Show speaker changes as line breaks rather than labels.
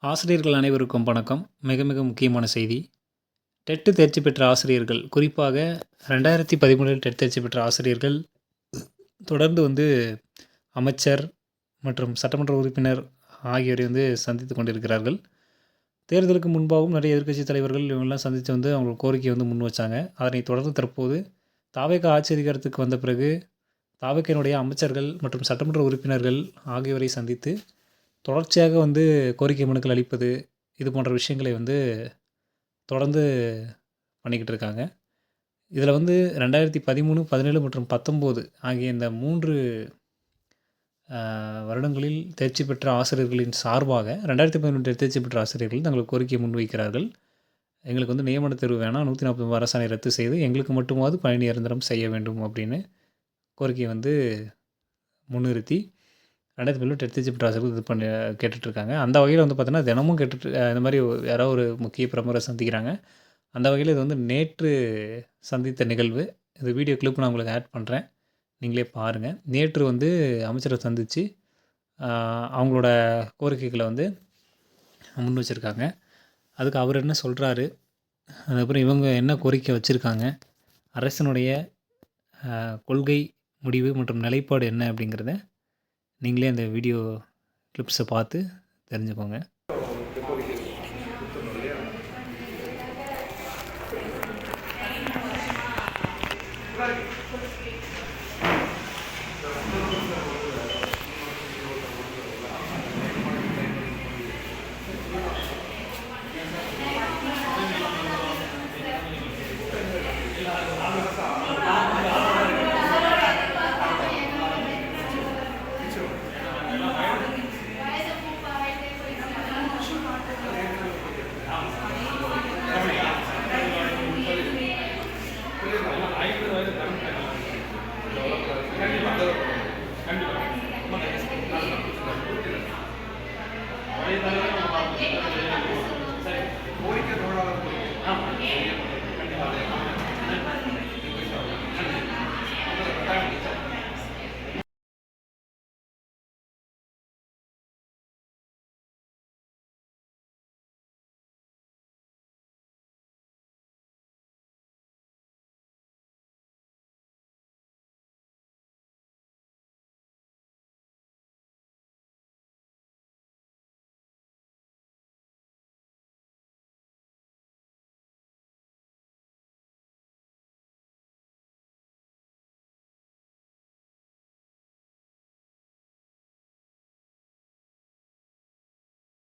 ஆசிரியர்கள் அனைவருக்கும் வணக்கம். மிக மிக முக்கியமான செய்தி. டெட் தேர்ச்சி பெற்ற ஆசிரியர்கள், குறிப்பாக 2013இல் டெட் தேர்ச்சி பெற்ற ஆசிரியர்கள் தொடர்ந்து அமைச்சர் மற்றும் சட்டமன்ற உறுப்பினர் ஆகியோரை சந்தித்துக் கொண்டிருக்கிறார்கள். தேர்தலுக்கு முன்பாகவும் நிறைய எதிர்க்கட்சி தலைவர்கள் இவங்கெல்லாம் சந்தித்து அவங்க கோரிக்கையை முன் வச்சாங்க. அதனைத் தொடர்ந்து தற்போது தாவேகா ஆட்சி அதிகாரத்துக்கு வந்த பிறகு தாவேகாவினுடைய அமைச்சர்கள் மற்றும் சட்டமன்ற உறுப்பினர்கள் ஆகியோரை சந்தித்து தொடர்ச்சியாக கோரிக்கை மனுக்கள் அளிப்பது, இது போன்ற விஷயங்களை தொடர்ந்து பண்ணிக்கிட்டு இருக்காங்க. இதில் 2013, 17 மற்றும் 19 ஆகிய இந்த 3 வருடங்களில் தேர்ச்சி பெற்ற ஆசிரியர்களின் சார்பாக 2013 தேர்ச்சி பெற்ற ஆசிரியர்கள் தங்கள் கோரிக்கையை முன்வைக்கிறார்கள். எங்களுக்கு நியமன தேர்வு வேணாம், 140 அரசாணை ரத்து செய்து எங்களுக்கு மட்டுமாவது பணி நிரந்தரம் செய்ய வேண்டும் அப்படின்னு கோரிக்கையை முன்னிறுத்தி 2017 டெட் தேர்ச்சி பெற்ற ஆசிரியர்கள் இது பண்ணி கேட்டுட்ருக்காங்க. அந்த வகையில் பார்த்தீங்கன்னா தினமும் இந்த மாதிரி யாரோ ஒரு முக்கிய பிரமுகரை சந்திக்கிறாங்க. அந்த வகையில் இது நேற்று சந்தித்த நிகழ்வு. இந்த வீடியோ கிளிப் நான் உங்களுக்கு ஆட் பண்ணுறேன், நீங்களே பாருங்கள். நேற்று அமைச்சரை சந்தித்து அவங்களோட கோரிக்கைகளை முன் வச்சுருக்காங்க. அதுக்கு அவர் என்ன சொல்கிறாரு, அதுக்கப்புறம் இவங்க என்ன கோரிக்கை வச்சுருக்காங்க, அரசினுடைய கொள்கை முடிவு மற்றும் நிலைப்பாடு என்ன அப்படிங்கிறத நீங்களே அந்த வீடியோ கிளிப்ஸை பார்த்து தெரிஞ்சுக்கோங்க.